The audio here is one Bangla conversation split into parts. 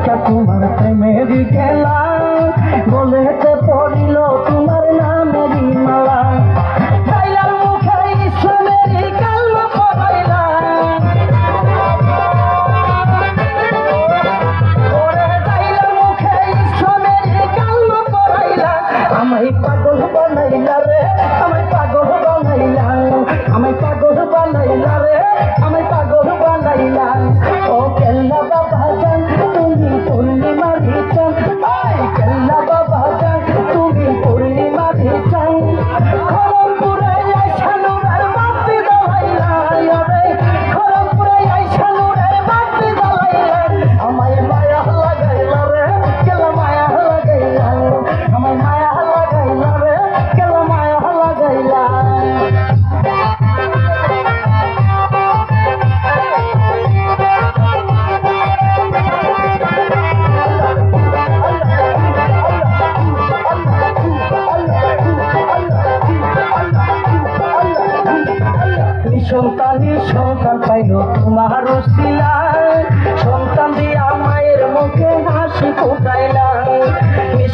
দেখা তোমার প্রেমের খেলা বলেতে পড়িল তোমার নামেরই মালা তাইলার মুখে ইসলামের কালমা পড়াইলা ওরে তাইলার মুখে ইসলামের কালমা পড়াইলা আমায় পাগল বানাইলা রে আমায় পাগল বানাইলা আমায় পাগল বানাইলা রে আমায় পাগল বানাইলা ও কেল্লা বাবা জান তুমি পূর্ণিমার চাঁদ আয় কেল্লা বাবা জান তুমি পূর্ণিমার চাঁদ খড়গপুরে আইসা নূরের বাতি জ্বালাইলা রে খড়গপুরে আইসা নূরের বাতি জ্বালাইলা আমায় মায়া লাগাইলা রে কেল্লা মায়া লাগাইলা আমায় মায়া লাগাইলা রে কেল্লা মায়া লাগাইলা সন্তানি সন্তান পাইল তোমার উসিলায় সন্তান দিয়া মায়ের মুখে হাসি ফুটাইলা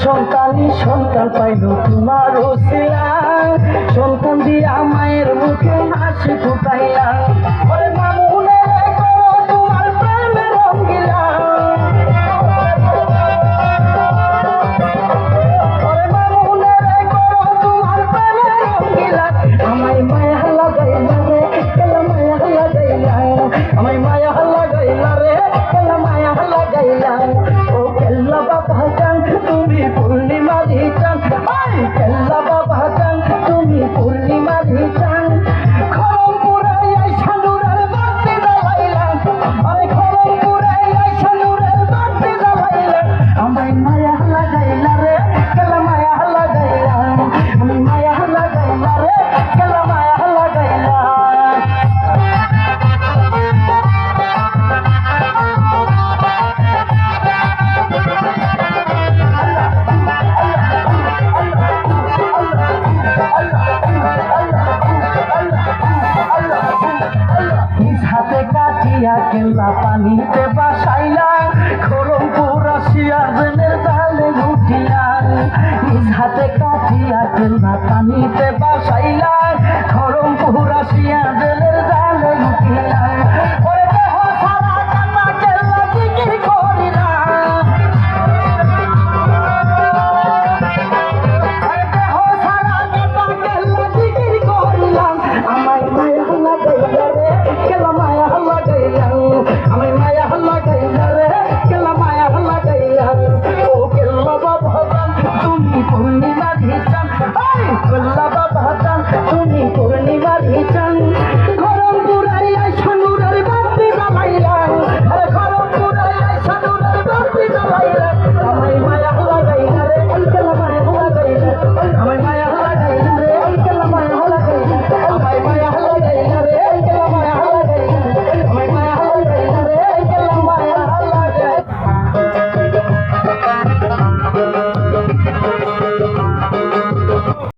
সন্তানি সন্তান পাইল তোমার উসিলায় সন্তান দিয়া মায়ের মুখে হাসি ফুটাইলা ওরে মামুনের করো তোমার প্রেমে রঙ্গিলা ওরে মামুনের করো তোমার প্রেমে রঙ্গিলা আমায় মায়া লাগাইলা রে কেলা মায়া লাগাইলা আমায় মায়া লাগাইলা রে কেলা মায়া লাগাইলা ও কেল্লা বাবা